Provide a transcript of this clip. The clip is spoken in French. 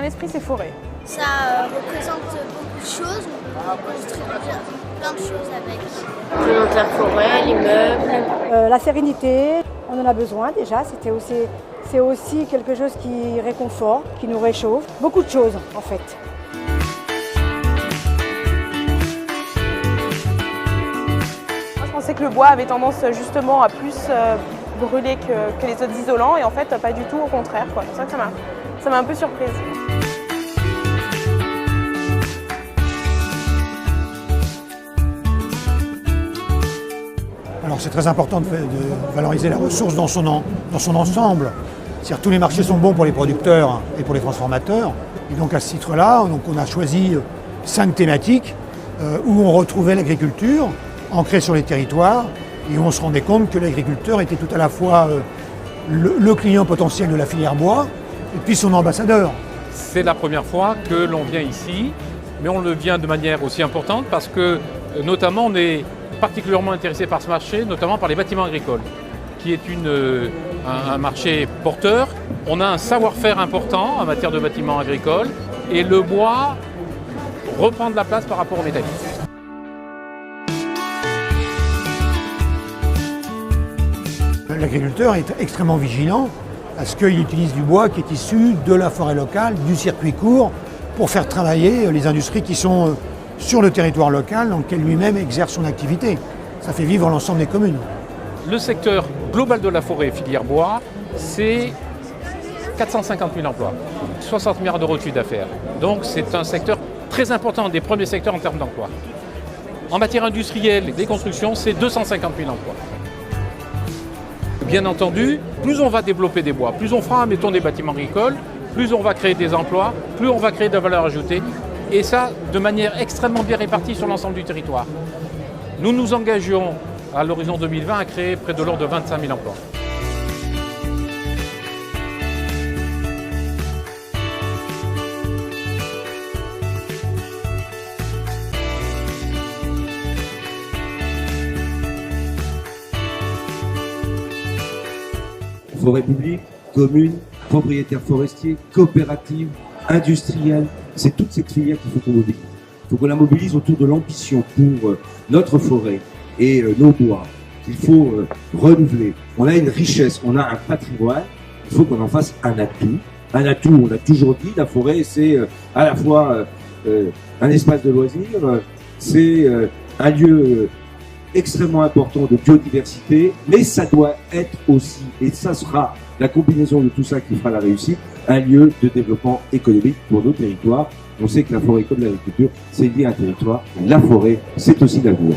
l'esprit ces forêts? Ça représente beaucoup de choses, on peut construire plein de choses avec. Ça représente la forêt, l'immeuble. La sérénité, on en a besoin déjà, c'est aussi quelque chose qui réconforte, qui nous réchauffe. Beaucoup de choses en fait. Moi, je pensais que le bois avait tendance justement à plus brûler que les autres isolants et en fait pas du tout, au contraire, quoi. C'est ça que ça m'a un peu surprise. Alors c'est très important de valoriser la ressource dans son ensemble. C'est-à-dire tous les marchés sont bons pour les producteurs et pour les transformateurs. Et donc à ce titre-là, on a choisi 5 thématiques où on retrouvait l'agriculture ancrée sur les territoires et où on se rendait compte que l'agriculteur était tout à la fois le client potentiel de la filière bois et puis son ambassadeur. C'est la première fois que l'on vient ici, mais on le vient de manière aussi importante parce que notamment on est particulièrement intéressé par ce marché, notamment par les bâtiments agricoles, qui est un marché porteur. On a un savoir-faire important en matière de bâtiments agricoles et le bois reprend de la place par rapport au métallique. L'agriculteur est extrêmement vigilant à ce qu'il utilise du bois qui est issu de la forêt locale, du circuit court, pour faire travailler les industries qui sont sur le territoire local dans lequel lui-même exerce son activité. Ça fait vivre l'ensemble des communes. Le secteur global de la forêt filière bois, c'est 450 000 emplois, 60 milliards d'euros de chiffre d'affaires. Donc c'est un secteur très important, des premiers secteurs en termes d'emploi. En matière industrielle et des constructions, c'est 250 000 emplois. Bien entendu, plus on va développer des bois, plus on fera, mettons, des bâtiments agricoles, plus on va créer des emplois, plus on va créer de la valeur ajoutée. Et ça, de manière extrêmement bien répartie sur l'ensemble du territoire. Nous nous engageons à l'horizon 2020 à créer près de l'ordre de 25 000 emplois. Forêt publique, commune, propriétaires forestiers, coopératives, industriels, c'est toute cette filière qu'il faut qu'on mobilise. Il faut qu'on la mobilise autour de l'ambition pour notre forêt et nos bois qu'il faut renouveler. On a une richesse, on a un patrimoine, il faut qu'on en fasse un atout. Un atout, on l'a toujours dit, la forêt c'est à la fois un espace de loisirs, c'est un lieu extrêmement important de biodiversité, mais ça doit être aussi, et ça sera la combinaison de tout ça qui fera la réussite, un lieu de développement économique pour nos territoires. On sait que la forêt comme l'agriculture, c'est lié à un territoire. La forêt, c'est aussi l'avenir.